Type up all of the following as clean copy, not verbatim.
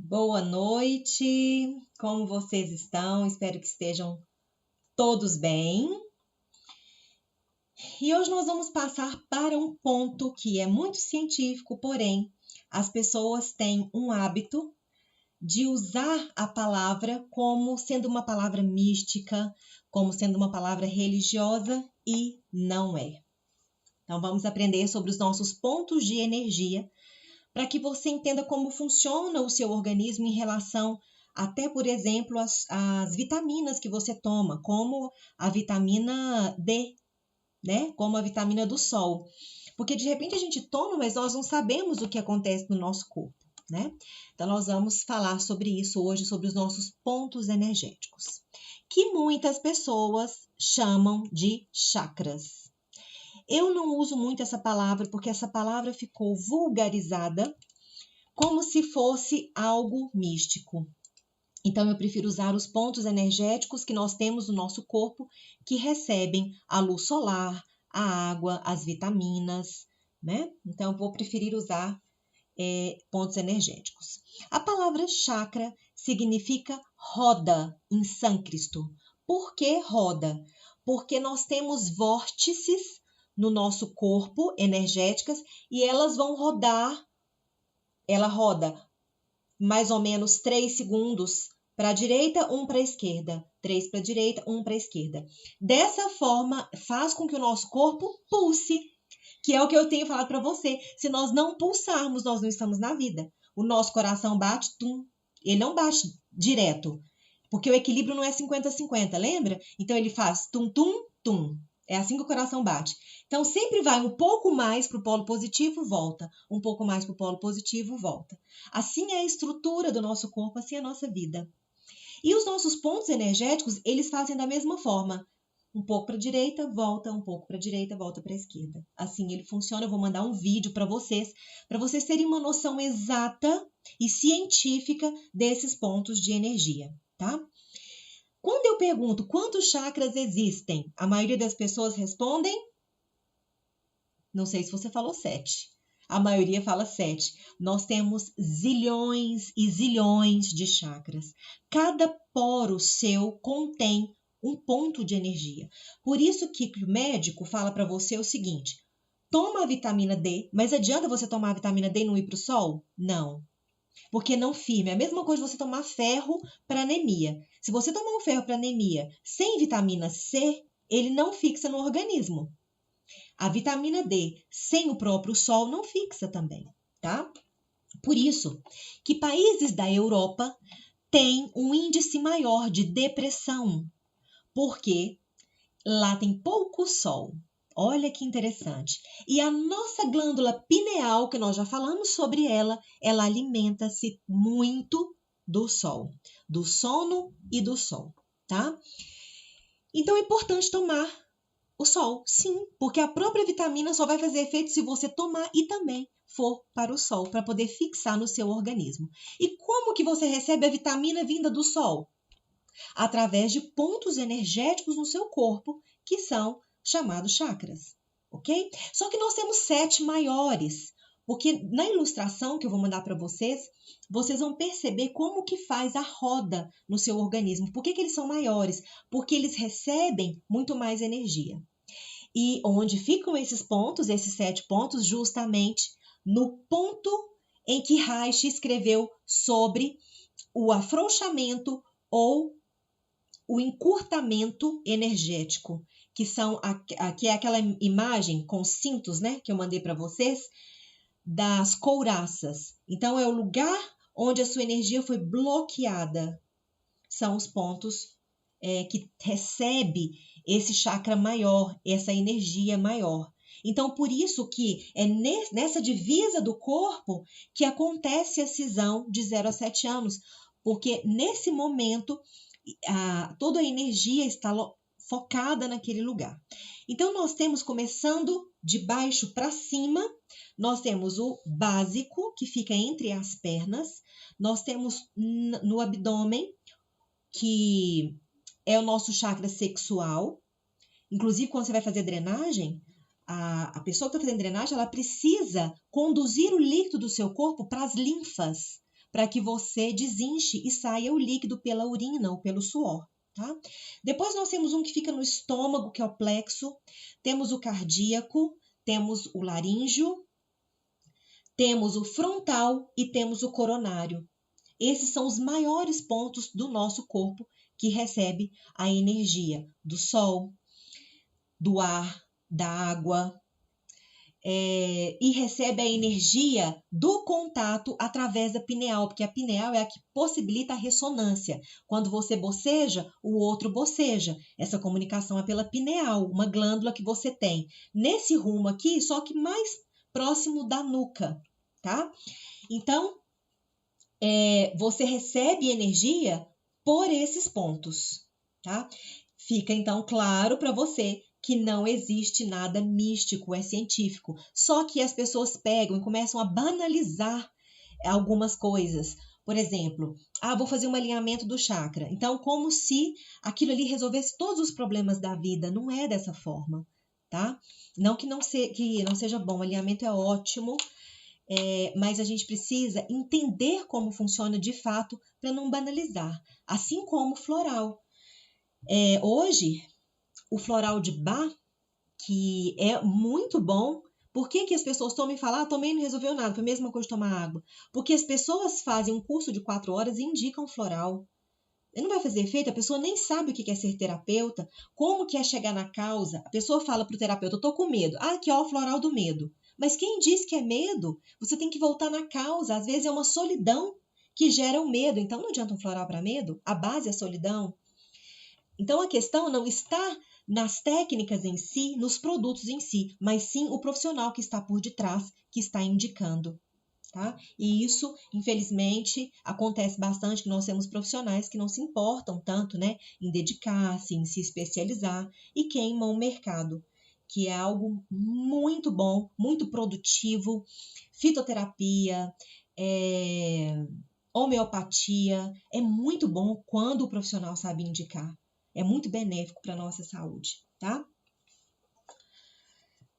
Boa noite, como vocês estão? Espero que estejam todos bem. E hoje nós vamos passar para um ponto que é muito científico, porém, as pessoas têm um hábito de usar a palavra como sendo uma palavra mística, como sendo uma palavra religiosa e não é. Então, vamos aprender sobre os nossos pontos de energia para que você entenda como funciona o seu organismo em relação até, por exemplo, as vitaminas que você toma, como a vitamina D, né? Como a vitamina do sol. Porque de repente a gente toma, mas nós não sabemos o que acontece no nosso corpo, né? Então nós vamos falar sobre isso hoje, sobre os nossos pontos energéticos, que muitas pessoas chamam de chakras. Eu não uso muito essa palavra porque essa palavra ficou vulgarizada como se fosse algo místico. Então, eu prefiro usar os pontos energéticos que nós temos no nosso corpo, que recebem a luz solar, a água, as vitaminas, né? Então, eu vou preferir usar pontos energéticos. A palavra chakra significa roda em sânscrito. Por que roda? Porque nós temos vórtices no nosso corpo, energéticas, e elas vão rodar. Ela roda mais ou menos 3 segundos para a direita, 1 para a esquerda. 3 para a direita, 1 para a esquerda. Dessa forma, faz com que o nosso corpo pulse, que é o que eu tenho falado para você. Se nós não pulsarmos, nós não estamos na vida. O nosso coração bate, tum, ele não bate direto, porque o equilíbrio não é 50-50, lembra? Então, ele faz tum, tum, tum. É assim que o coração bate. Então, sempre vai um pouco mais para o polo positivo, volta. Um pouco mais para o polo positivo, volta. Assim é a estrutura do nosso corpo, assim é a nossa vida. E os nossos pontos energéticos, eles fazem da mesma forma. Um pouco para a direita, volta, um pouco para a direita, volta para a esquerda. Assim ele funciona. Eu vou mandar um vídeo para vocês terem uma noção exata e científica desses pontos de energia, tá? Quando eu pergunto quantos chakras existem, a maioria das pessoas respondem, não sei se você falou 7. A maioria fala 7. Nós temos zilhões e zilhões de chakras. Cada poro seu contém um ponto de energia. Por isso que o médico fala para você o seguinte: toma a vitamina D, mas adianta você tomar a vitamina D e não ir para o sol? Não. Porque não firme. É a mesma coisa de você tomar ferro para anemia. Se você tomar um ferro para anemia sem vitamina C, ele não fixa no organismo. A vitamina D sem o próprio sol não fixa também, tá? Por isso que países da Europa têm um índice maior de depressão, porque lá tem pouco sol. Olha que interessante. E a nossa glândula pineal, que nós já falamos sobre ela, ela alimenta-se muito do sol, do sono e do sol, tá? Então é importante tomar o sol, sim, porque a própria vitamina só vai fazer efeito se você tomar e também for para o sol, para poder fixar no seu organismo. E como que você recebe a vitamina vinda do sol? Através de pontos energéticos no seu corpo, que são chamados chakras, ok? Só que nós temos 7 maiores, porque na ilustração que eu vou mandar para vocês, vocês vão perceber como que faz a roda no seu organismo. Por que eles são maiores? Porque eles recebem muito mais energia. E onde ficam esses pontos, esses 7 pontos? Justamente no ponto em que Reich escreveu sobre o afrouxamento ou o encurtamento energético, que é aquela imagem com cintos, né, que eu mandei para vocês, das couraças. Então, é o lugar onde a sua energia foi bloqueada. São os pontos que recebe esse chakra maior, essa energia maior. Então, por isso que é nessa divisa do corpo que acontece a cisão de 0 a 7 anos, porque nesse momento toda a energia está focada naquele lugar. Então, nós temos, começando de baixo para cima, nós temos o básico, que fica entre as pernas, nós temos no abdômen, que é o nosso chakra sexual. Inclusive, quando você vai fazer drenagem, a pessoa que está fazendo drenagem, ela precisa conduzir o líquido do seu corpo para as linfas, para que você desinche e saia o líquido pela urina ou pelo suor, tá? Depois nós temos um que fica no estômago, que é o plexo, temos o cardíaco, temos o laríngeo, temos o frontal e temos o coronário. Esses são os maiores pontos do nosso corpo que recebe a energia do sol, do ar, da água, e recebe a energia do contato através da pineal, porque a pineal é a que possibilita a ressonância. Quando você boceja, o outro boceja. Essa comunicação é pela pineal, uma glândula que você tem nesse rumo aqui, só que mais próximo da nuca, tá? Então, você recebe energia por esses pontos, tá? Fica então claro para você que não existe nada místico, é científico. Só que as pessoas pegam e começam a banalizar algumas coisas. Por exemplo, vou fazer um alinhamento do chakra. Então, como se aquilo ali resolvesse todos os problemas da vida. Não é dessa forma, tá? Não que não seja bom, o alinhamento é ótimo, mas a gente precisa entender como funciona de fato para não banalizar. Assim como o floral. Hoje, o floral de Bach, que é muito bom. Por que as pessoas tomam e falam, tomei e não resolveu nada, foi a mesma coisa de tomar água? Porque as pessoas fazem um curso de 4 horas e indicam floral. Ele não vai fazer efeito, a pessoa nem sabe o que é ser terapeuta, como que é chegar na causa. A pessoa fala para o terapeuta, eu tô com medo. Aqui ó, o floral do medo. Mas quem diz que é medo? Você tem que voltar na causa. Às vezes é uma solidão que gera o medo. Então não adianta um floral para medo, a base é a solidão. Então a questão não está nas técnicas em si, nos produtos em si, mas sim o profissional que está por detrás, que está indicando, tá? E isso, infelizmente, acontece bastante, que nós temos profissionais que não se importam tanto, né, em dedicar-se, em se especializar e queimam o mercado, que é algo muito bom, muito produtivo, fitoterapia, homeopatia, é muito bom quando o profissional sabe indicar. É muito benéfico para a nossa saúde, tá?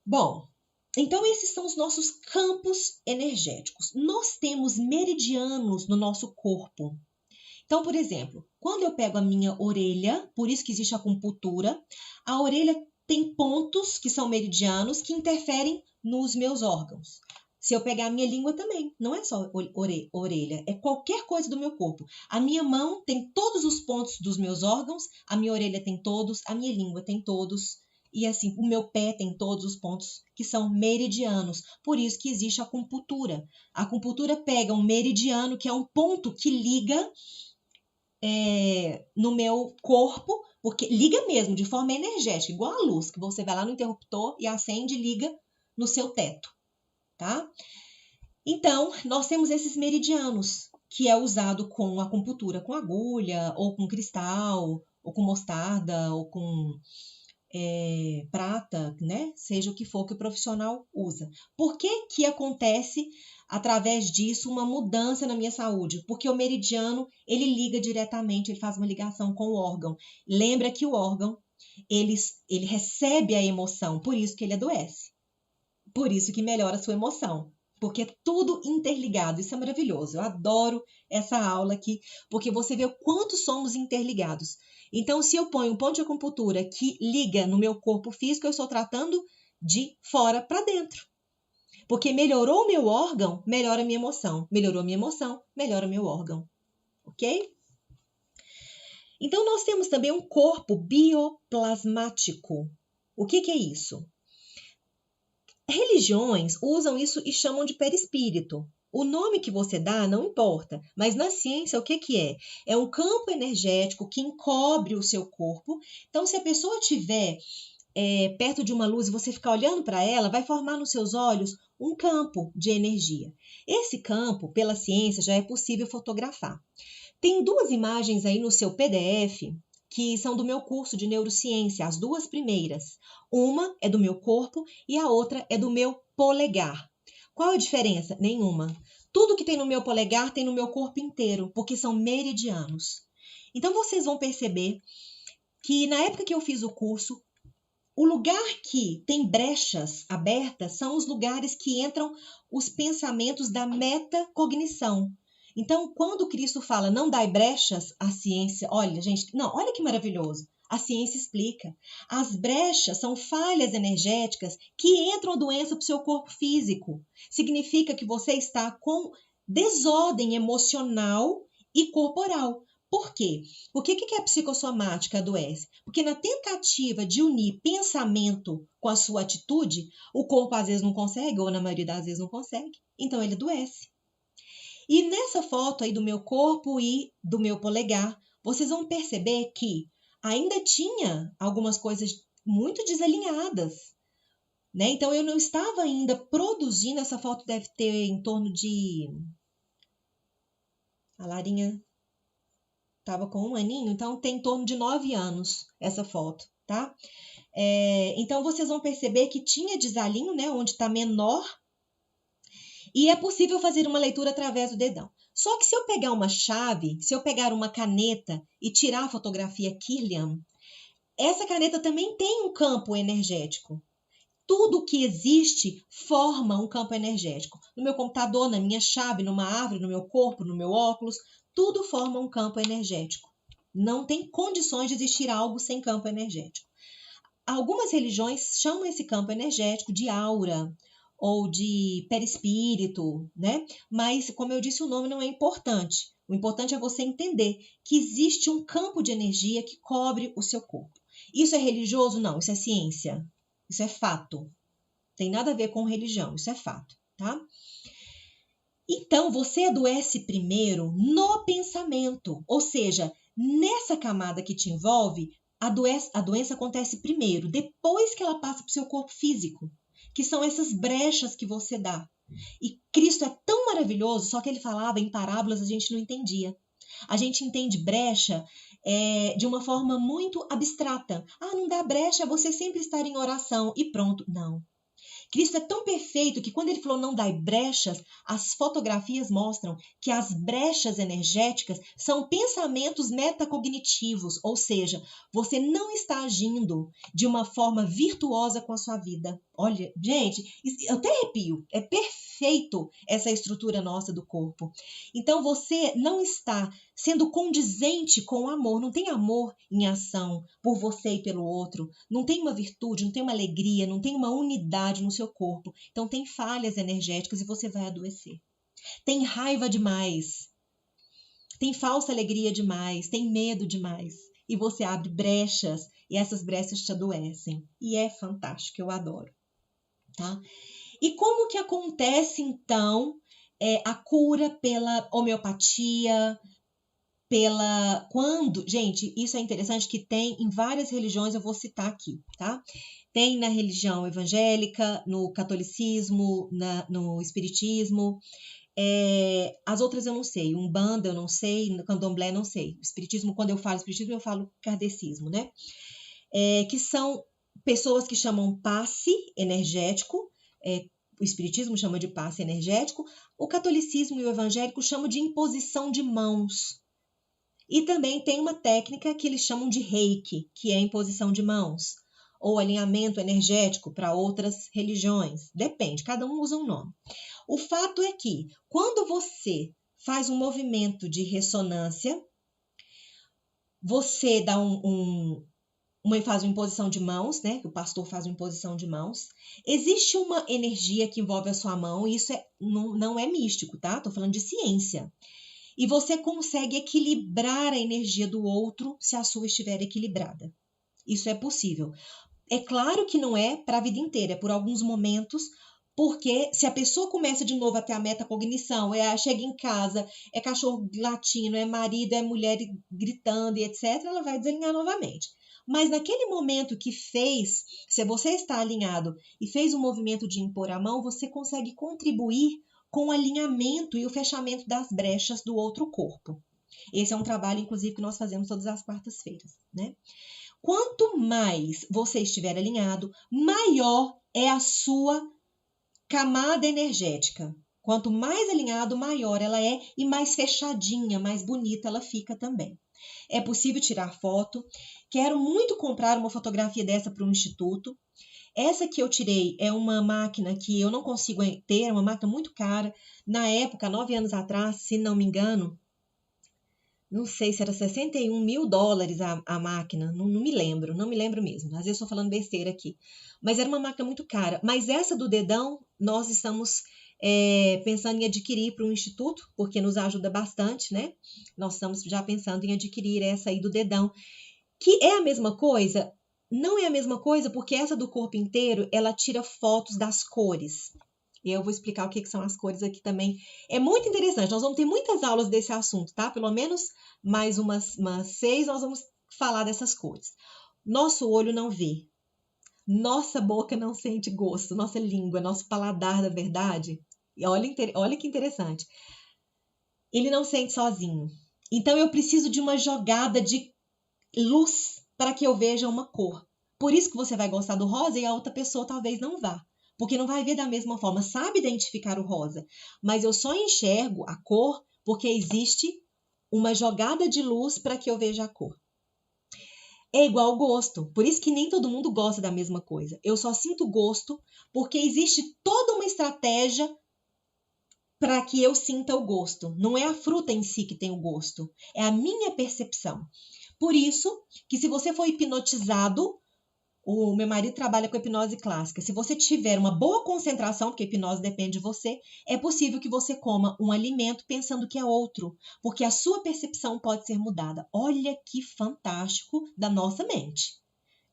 Bom, então esses são os nossos campos energéticos. Nós temos meridianos no nosso corpo. Então, por exemplo, quando eu pego a minha orelha, por isso que existe a acupuntura, a orelha tem pontos que são meridianos que interferem nos meus órgãos. Se eu pegar a minha língua também, não é só orelha, é qualquer coisa do meu corpo. A minha mão tem todos os pontos dos meus órgãos, a minha orelha tem todos, a minha língua tem todos, e assim, o meu pé tem todos os pontos que são meridianos. Por isso que existe a acupuntura. A acupuntura pega um meridiano, que é um ponto que liga no meu corpo, porque liga mesmo, de forma energética, igual a luz, que você vai lá no interruptor e acende e liga no seu teto. Tá? Então, nós temos esses meridianos, que é usado com acupuntura com agulha, ou com cristal, ou com mostarda, ou com prata, né? Seja o que for que o profissional usa. Por que acontece, através disso, uma mudança na minha saúde? Porque o meridiano, ele liga diretamente, ele faz uma ligação com o órgão. Lembra que o órgão, ele recebe a emoção, por isso que ele adoece. Por isso que melhora a sua emoção, porque é tudo interligado. Isso é maravilhoso. Eu adoro essa aula aqui, porque você vê o quanto somos interligados. Então, se eu ponho um ponto de acupuntura que liga no meu corpo físico, eu estou tratando de fora para dentro. Porque melhorou o meu órgão, melhora a minha emoção. Melhorou a minha emoção, melhora o meu órgão. Ok? Então, nós temos também um corpo bioplasmático. O que é isso? Religiões usam isso e chamam de perispírito. O nome que você dá não importa, mas na ciência o que é? É um campo energético que encobre o seu corpo. Então, se a pessoa estiver perto de uma luz e você ficar olhando para ela, vai formar nos seus olhos um campo de energia. Esse campo, pela ciência, já é possível fotografar. Tem 2 imagens aí no seu PDF que são do meu curso de neurociência, as 2 primeiras. Uma é do meu corpo e a outra é do meu polegar. Qual a diferença? Nenhuma. Tudo que tem no meu polegar tem no meu corpo inteiro, porque são meridianos. Então, vocês vão perceber que na época que eu fiz o curso, o lugar que tem brechas abertas são os lugares que entram os pensamentos da metacognição. Então, quando Cristo fala não dai brechas, a ciência, olha, gente, não, olha que maravilhoso. A ciência explica. As brechas são falhas energéticas que entram a doença para o seu corpo físico. Significa que você está com desordem emocional e corporal. Por quê? Por que a psicossomática adoece? Porque na tentativa de unir pensamento com a sua atitude, o corpo às vezes não consegue, ou na maioria das vezes não consegue, então ele adoece. E nessa foto aí do meu corpo e do meu polegar, vocês vão perceber que ainda tinha algumas coisas muito desalinhadas, né? Então eu não estava ainda produzindo, essa foto deve ter em torno de... A Larinha estava com 1 aninho, então tem em torno de 9 anos essa foto, tá? Então vocês vão perceber que tinha desalinho, né? Onde está menor. E é possível fazer uma leitura através do dedão. Só que se eu pegar uma chave, se eu pegar uma caneta e tirar a fotografia Kirlian, essa caneta também tem um campo energético. Tudo que existe forma um campo energético. No meu computador, na minha chave, numa árvore, no meu corpo, no meu óculos, tudo forma um campo energético. Não tem condições de existir algo sem campo energético. Algumas religiões chamam esse campo energético de aura ou de perispírito, né? Mas, como eu disse, o nome não é importante. O importante é você entender que existe um campo de energia que cobre o seu corpo. Isso é religioso? Não, isso é ciência. Isso é fato. Tem nada a ver com religião, isso é fato, tá? Então, você adoece primeiro no pensamento, ou seja, nessa camada que te envolve, a doença acontece primeiro, depois que ela passa para o seu corpo físico, que são essas brechas que você dá. E Cristo é tão maravilhoso, só que ele falava em parábolas, a gente não entendia. A gente entende brecha de uma forma muito abstrata. Ah, não dá brecha, é você sempre estar em oração e pronto. Não. Cristo é tão perfeito que quando ele falou não dai brechas, as fotografias mostram que as brechas energéticas são pensamentos metacognitivos, ou seja, você não está agindo de uma forma virtuosa com a sua vida. Olha, gente, eu até arrepio, é perfeito essa estrutura nossa do corpo. Então você não está sendo condizente com o amor, não tem amor em ação por você e pelo outro, não tem uma virtude, não tem uma alegria, não tem uma unidade no seu corpo. Então tem falhas energéticas e você vai adoecer. Tem raiva demais, tem falsa alegria demais, tem medo demais. E você abre brechas e essas brechas te adoecem. E é fantástico, eu adoro. Tá? E como que acontece então a cura pela homeopatia, gente, isso é interessante que tem em várias religiões, eu vou citar aqui, tá? Tem na religião evangélica, no catolicismo, no espiritismo, as outras eu não sei, Umbanda eu não sei, Candomblé não sei. Espiritismo, quando eu falo espiritismo, eu falo kardecismo, né? Que são pessoas que chamam passe energético, o espiritismo chama de passe energético, o catolicismo e o evangélico chamam de imposição de mãos. E também tem uma técnica que eles chamam de reiki, que é a imposição de mãos, ou alinhamento energético para outras religiões. Depende, cada um usa um nome. O fato é que, quando você faz um movimento de ressonância, você dá faz uma imposição de mãos, né? O pastor faz uma imposição de mãos. Existe uma energia que envolve a sua mão, e isso não é místico, tá? Estou falando de ciência. E você consegue equilibrar a energia do outro se a sua estiver equilibrada. Isso é possível. É claro que não é para a vida inteira, é por alguns momentos, porque se a pessoa começa de novo a ter a metacognição, chega em casa, é cachorro latindo, é marido, é mulher gritando e etc., ela vai desalinhar novamente. Mas naquele momento que se você está alinhado e fez um movimento de impor a mão, você consegue contribuir com o alinhamento e o fechamento das brechas do outro corpo. Esse é um trabalho, inclusive, que nós fazemos todas as quartas-feiras, né? Quanto mais você estiver alinhado, maior é a sua camada energética. Quanto mais alinhado, maior ela é e mais fechadinha, mais bonita ela fica também. É possível tirar foto. Quero muito comprar uma fotografia dessa para o instituto. Essa que eu tirei é uma máquina que eu não consigo ter, é uma máquina muito cara. Na época, 9 anos atrás, se não me engano, não sei se era US$ 61.000 a máquina, não me lembro mesmo. Às vezes eu estou falando besteira aqui. Mas era uma máquina muito cara. Mas essa do dedão, nós estamos pensando em adquirir para o instituto, porque nos ajuda bastante, né? Nós estamos já pensando em adquirir essa aí do dedão, que é a mesma coisa. Não é a mesma coisa, porque essa do corpo inteiro, ela tira fotos das cores. E eu vou explicar o que são as cores aqui também. É muito interessante. Nós vamos ter muitas aulas desse assunto, tá? Pelo menos mais umas 6 nós vamos falar dessas cores. Nosso olho não vê. Nossa boca não sente gosto. Nossa língua, nosso paladar, da verdade. E olha que interessante. Ele não sente sozinho. Então eu preciso de uma jogada de luz para que eu veja uma cor. Por isso que você vai gostar do rosa e a outra pessoa talvez não vá. Porque não vai ver da mesma forma, sabe identificar o rosa. Mas eu só enxergo a cor porque existe uma jogada de luz para que eu veja a cor. É igual ao gosto, por isso que nem todo mundo gosta da mesma coisa. Eu só sinto gosto porque existe toda uma estratégia para que eu sinta o gosto. Não é a fruta em si que tem o gosto, é a minha percepção. Por isso que se você for hipnotizado, o meu marido trabalha com hipnose clássica. Se você tiver uma boa concentração, porque a hipnose depende de você, é possível que você coma um alimento pensando que é outro, porque a sua percepção pode ser mudada. Olha que fantástico da nossa mente.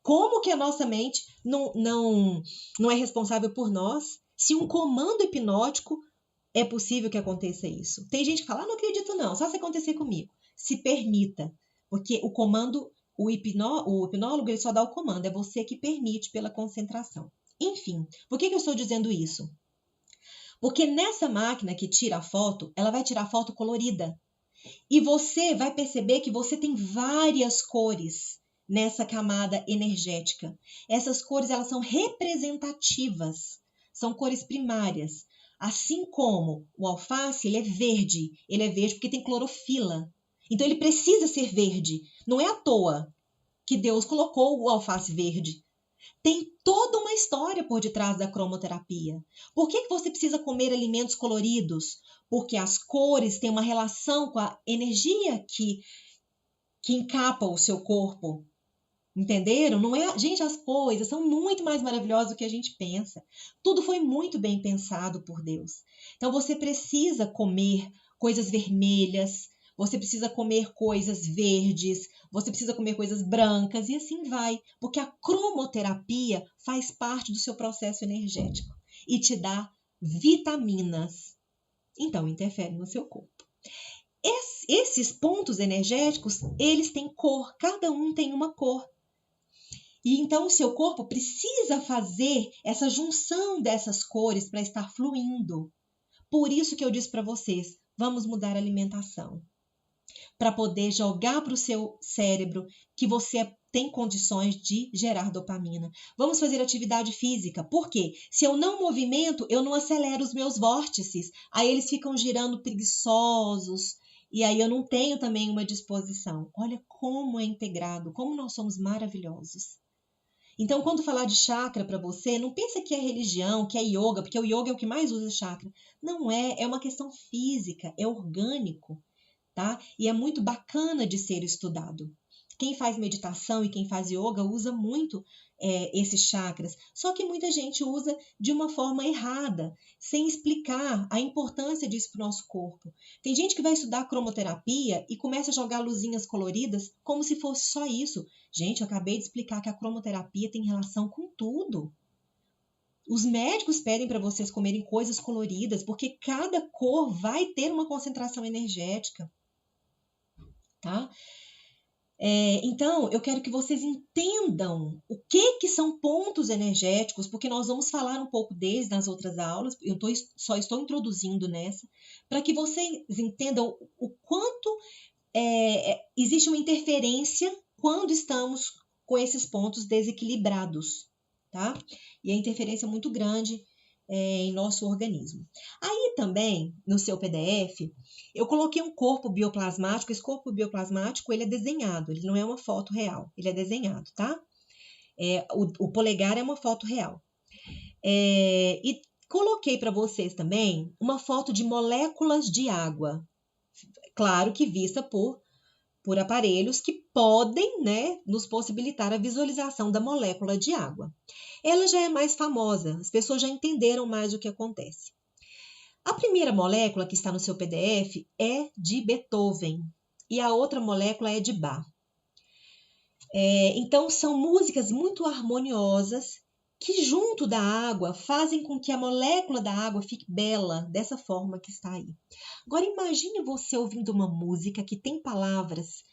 Como que a nossa mente não é responsável por nós? Se um comando hipnótico é possível que aconteça isso. Tem gente que fala, não acredito não, só se acontecer comigo. Se permita, porque o comando, o hipnólogo ele só dá o comando, é você que permite pela concentração. Enfim, por que eu estou dizendo isso? Porque nessa máquina que tira a foto, ela vai tirar foto colorida. E você vai perceber que você tem várias cores nessa camada energética. Essas cores elas são representativas, são cores primárias. Assim como o alface, ele é verde porque tem clorofila. Então ele precisa ser verde. Não é à toa que Deus colocou o alface verde. Tem toda uma história por detrás da cromoterapia. Por que você precisa comer alimentos coloridos? Porque as cores têm uma relação com a energia que encapa o seu corpo. Entenderam? Não é, gente, as coisas são muito mais maravilhosas do que a gente pensa. Tudo foi muito bem pensado por Deus. Então você precisa comer coisas vermelhas, você precisa comer coisas verdes, você precisa comer coisas brancas e assim vai, porque a cromoterapia faz parte do seu processo energético e te dá vitaminas. Então interfere no seu corpo. Esses pontos energéticos, eles têm cor, cada um tem uma cor. E então o seu corpo precisa fazer essa junção dessas cores para estar fluindo. Por isso que eu disse para vocês, vamos mudar a alimentação. Para poder jogar para o seu cérebro que você tem condições de gerar dopamina. Vamos fazer atividade física. Por quê? Se eu não movimento, eu não acelero os meus vórtices. Aí eles ficam girando preguiçosos. E aí eu não tenho também uma disposição. Olha como é integrado, como nós somos maravilhosos. Então, quando falar de chakra para você, não pensa que é religião, que é yoga, porque o yoga é o que mais usa chakra. Não é, é uma questão física, é orgânico, tá? E é muito bacana de ser estudado. Quem faz meditação e quem faz yoga usa muito esses chakras, só que muita gente usa de uma forma errada, sem explicar a importância disso para o nosso corpo. Tem gente que vai estudar cromoterapia e começa a jogar luzinhas coloridas como se fosse só isso. Gente, eu acabei de explicar que a cromoterapia tem relação com tudo. Os médicos pedem para vocês comerem coisas coloridas, porque cada cor vai ter uma concentração energética, tá? Então, eu quero que vocês entendam o que são pontos energéticos, porque nós vamos falar um pouco deles nas outras aulas, só estou introduzindo nessa, para que vocês entendam o quanto existe uma interferência quando estamos com esses pontos desequilibrados, tá? E a interferência é muito grande em nosso organismo. Aí também, no seu PDF, eu coloquei um corpo bioplasmático. Esse corpo bioplasmático, ele é desenhado, ele não é uma foto real, ele é desenhado, tá? O polegar é uma foto real. E coloquei para vocês também uma foto de moléculas de água. Claro que vista por aparelhos que podem, né, nos possibilitar a visualização da molécula de água. Ela já é mais famosa, as pessoas já entenderam mais o que acontece. A primeira molécula que está no seu PDF é de Beethoven e a outra molécula é de Bach. Então, são músicas muito harmoniosas que, junto da água, fazem com que a molécula da água fique bela, dessa forma que está aí. Agora, imagine você ouvindo uma música que tem palavras.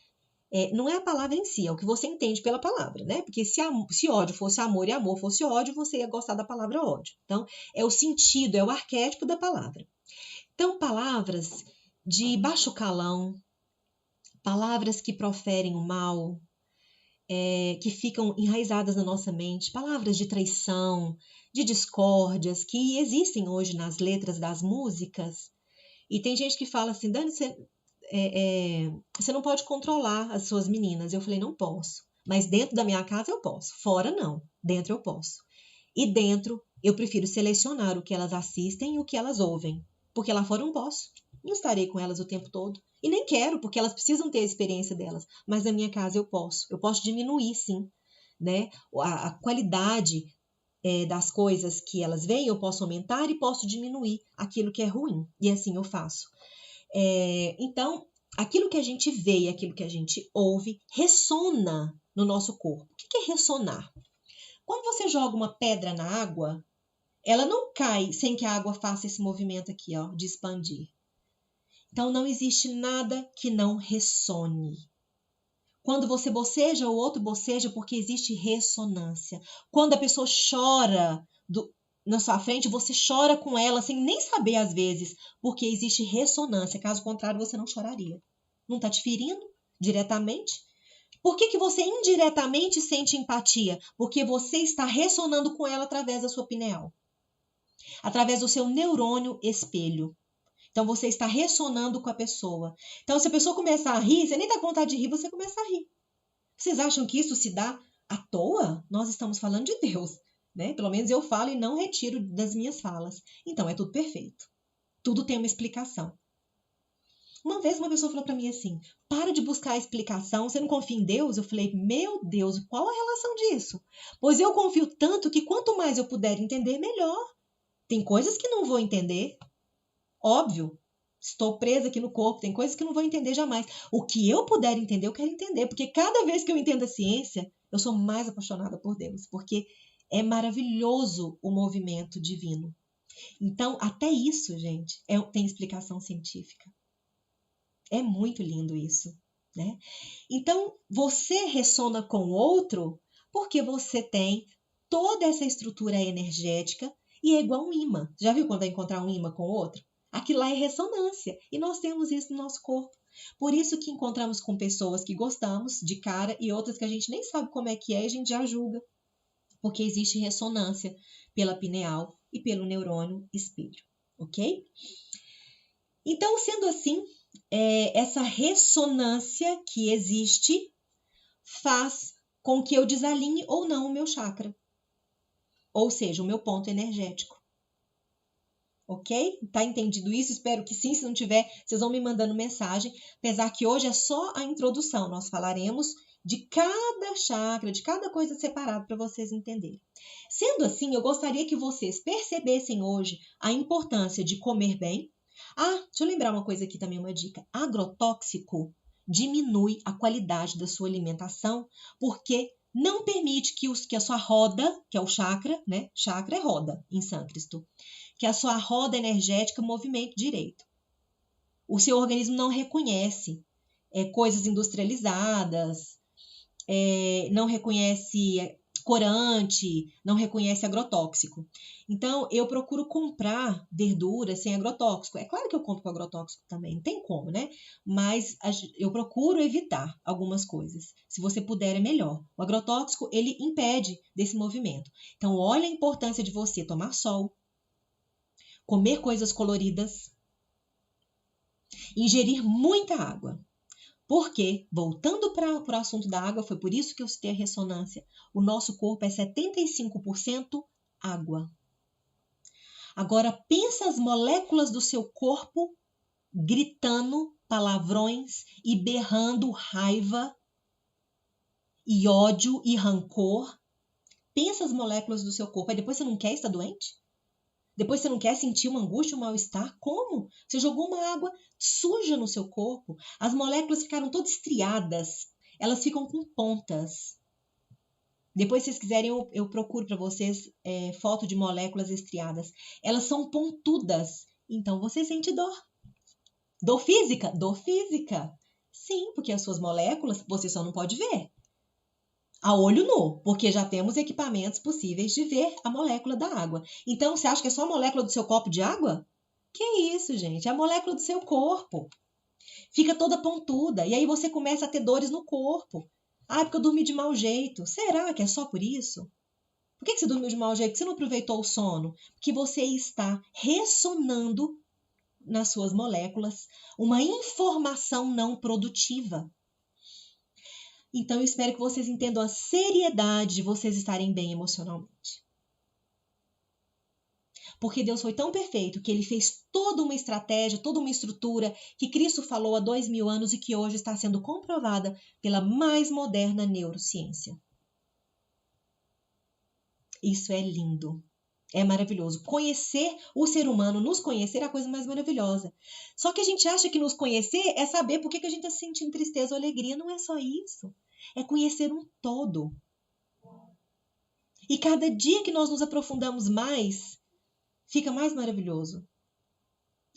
Não é a palavra em si, é o que você entende pela palavra, né? Porque se ódio fosse amor e amor fosse ódio, você ia gostar da palavra ódio. Então, é o sentido, é o arquétipo da palavra. Então, palavras de baixo calão, palavras que proferem o mal, que ficam enraizadas na nossa mente, palavras de traição, de discórdias, que existem hoje nas letras das músicas. E tem gente que fala assim, Dani, você não pode controlar as suas meninas. Eu falei, não posso. Mas dentro da minha casa eu posso. Fora não. Dentro eu posso. E dentro eu prefiro selecionar o que elas assistem e o que elas ouvem. Porque lá fora eu não posso. Não estarei com elas o tempo todo. E nem quero, porque elas precisam ter a experiência delas. Mas na minha casa eu posso. Eu posso diminuir, sim, né? A qualidade das coisas que elas veem, eu posso aumentar e posso diminuir aquilo que é ruim. E assim eu faço. Então, aquilo que a gente vê e aquilo que a gente ouve ressona no nosso corpo. O que é ressonar? Quando você joga uma pedra na água, ela não cai sem que a água faça esse movimento aqui, ó, de expandir. Então, não existe nada que não ressone. Quando você boceja, o outro boceja porque existe ressonância. Quando a pessoa chora na sua frente, você chora com ela sem nem saber às vezes, porque existe ressonância. Caso contrário, você não choraria. Não está te ferindo diretamente? Por que você indiretamente sente empatia? Porque você está ressonando com ela através da sua pineal. Através do seu neurônio espelho. Então, você está ressonando com a pessoa. Então, se a pessoa começar a rir, você nem está com vontade de rir, você começa a rir. Vocês acham que isso se dá à toa? Nós estamos falando de Deus, né? Pelo menos eu falo e não retiro das minhas falas. Então, é tudo perfeito. Tudo tem uma explicação. Uma vez uma pessoa falou para mim assim, para de buscar a explicação, você não confia em Deus? Eu falei, meu Deus, qual a relação disso? Pois eu confio tanto que quanto mais eu puder entender, melhor. Tem coisas que não vou entender. Óbvio, estou presa aqui no corpo, tem coisas que não vou entender jamais. O que eu puder entender, eu quero entender, porque cada vez que eu entendo a ciência, eu sou mais apaixonada por Deus, porque é maravilhoso o movimento divino. Então, até isso, gente, tem explicação científica. É muito lindo isso, né? Então, você ressona com o outro porque você tem toda essa estrutura energética e é igual um imã. Já viu quando vai encontrar um imã com o outro? Aquilo lá é ressonância e nós temos isso no nosso corpo. Por isso que encontramos com pessoas que gostamos de cara e outras que a gente nem sabe como é que é e a gente já julga. Porque existe ressonância pela pineal e pelo neurônio espelho, ok? Então, sendo assim, essa ressonância que existe faz com que eu desalinhe ou não o meu chakra. Ou seja, o meu ponto energético. Ok? Tá entendido isso? Espero que sim. Se não tiver, vocês vão me mandando mensagem. Apesar que hoje é só a introdução. Nós falaremos de cada chakra, de cada coisa separada para vocês entenderem. Sendo assim, eu gostaria que vocês percebessem hoje a importância de comer bem. Deixa eu lembrar uma coisa aqui também, uma dica. Agrotóxico diminui a qualidade da sua alimentação porque não permite que a sua roda, que é o chakra, né? Chakra é roda em sânscrito, que a sua roda energética movimente direito. O seu organismo não reconhece coisas industrializadas, não reconhece corante, não reconhece agrotóxico. Então, eu procuro comprar verduras sem agrotóxico. É claro que eu compro com agrotóxico também, não tem como, né? Mas eu procuro evitar algumas coisas. Se você puder, é melhor. O agrotóxico, ele impede desse movimento. Então, olha a importância de você tomar sol, comer coisas coloridas, ingerir muita água. Porque, voltando para o assunto da água, foi por isso que eu citei a ressonância, o nosso corpo é 75% água. Agora, pensa as moléculas do seu corpo gritando palavrões e berrando raiva e ódio e rancor. Pensa as moléculas do seu corpo. Aí depois você não quer estar doente? Depois você não quer sentir uma angústia, um mal-estar? Como? Você jogou uma água suja no seu corpo. As moléculas ficaram todas estriadas. Elas ficam com pontas. Depois, se vocês quiserem, eu procuro para vocês foto de moléculas estriadas. Elas são pontudas. Então, você sente dor. Dor física? Dor física. Sim, porque as suas moléculas você só não pode ver a olho nu, porque já temos equipamentos possíveis de ver a molécula da água. Então, você acha que é só a molécula do seu copo de água? Que isso, gente? É a molécula do seu corpo. Fica toda pontuda. E aí você começa a ter dores no corpo. Ah, porque eu dormi de mau jeito. Será que é só por isso? Por que você dormiu de mau jeito? Porque você não aproveitou o sono? Porque você está ressonando nas suas moléculas uma informação não produtiva. Então, eu espero que vocês entendam a seriedade de vocês estarem bem emocionalmente. Porque Deus foi tão perfeito que Ele fez toda uma estratégia, toda uma estrutura que Cristo falou há 2000 anos e que hoje está sendo comprovada pela mais moderna neurociência. Isso é lindo. É maravilhoso. Conhecer o ser humano, nos conhecer é a coisa mais maravilhosa. Só que a gente acha que nos conhecer é saber por que a gente está sentindo tristeza ou alegria. Não é só isso. É conhecer um todo. E cada dia que nós nos aprofundamos mais, fica mais maravilhoso.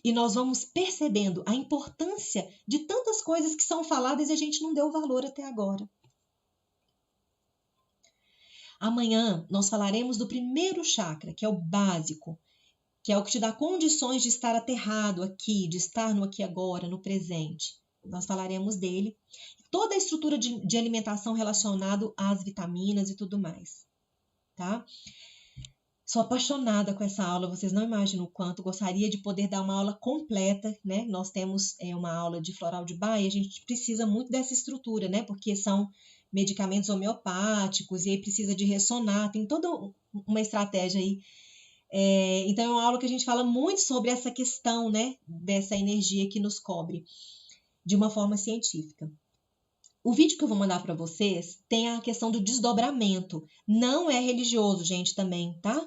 E nós vamos percebendo a importância de tantas coisas que são faladas e a gente não deu valor até agora. Amanhã nós falaremos do primeiro chakra, que é o básico, que é o que te dá condições de estar aterrado aqui, de estar no aqui e agora, no presente. Nós falaremos dele. Toda a estrutura de alimentação relacionada às vitaminas e tudo mais, tá? Sou apaixonada com essa aula, vocês não imaginam o quanto. Gostaria de poder dar uma aula completa, né? Nós temos uma aula de floral de Bach e a gente precisa muito dessa estrutura, né? Porque são medicamentos homeopáticos e aí precisa de ressonar, tem toda uma estratégia aí. Então é uma aula que a gente fala muito sobre essa questão, né? Dessa energia que nos cobre de uma forma científica. O vídeo que eu vou mandar para vocês tem a questão do desdobramento. Não é religioso, gente, também, tá?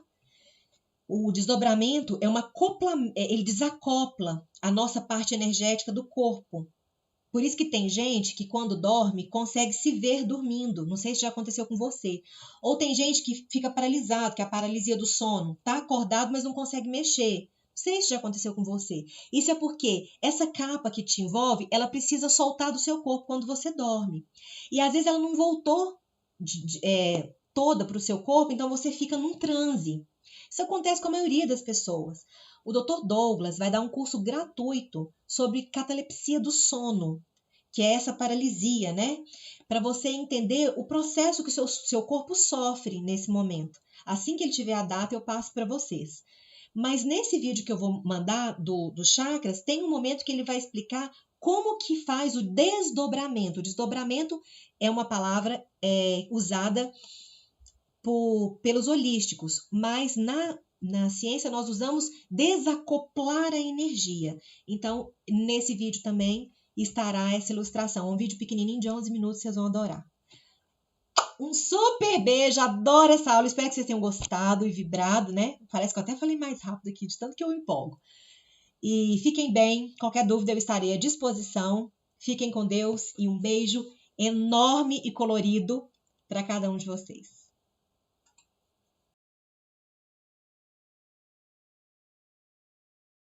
O desdobramento ele desacopla a nossa parte energética do corpo. Por isso que tem gente que quando dorme consegue se ver dormindo. Não sei se já aconteceu com você. Ou tem gente que fica paralisado, que é a paralisia do sono. Tá acordado, mas não consegue mexer. Não sei se já aconteceu com você. Isso é porque essa capa que te envolve, ela precisa soltar do seu corpo quando você dorme. E às vezes ela não voltou toda para o seu corpo, então você fica num transe. Isso acontece com a maioria das pessoas. O Dr. Douglas vai dar um curso gratuito sobre catalepsia do sono, que é essa paralisia, né? Para você entender o processo que o seu corpo sofre nesse momento. Assim que ele tiver a data, eu passo para vocês. Mas nesse vídeo que eu vou mandar dos chakras, tem um momento que ele vai explicar como que faz o desdobramento. O desdobramento é uma palavra usada pelos holísticos, mas na ciência nós usamos desacoplar a energia. Então, nesse vídeo também estará essa ilustração. Um vídeo pequenininho de 11 minutos, vocês vão adorar. Um super beijo, adoro essa aula, espero que vocês tenham gostado e vibrado, né? Parece que eu até falei mais rápido aqui, de tanto que eu empolgo. E fiquem bem, qualquer dúvida eu estarei à disposição. Fiquem com Deus e um beijo enorme e colorido para cada um de vocês.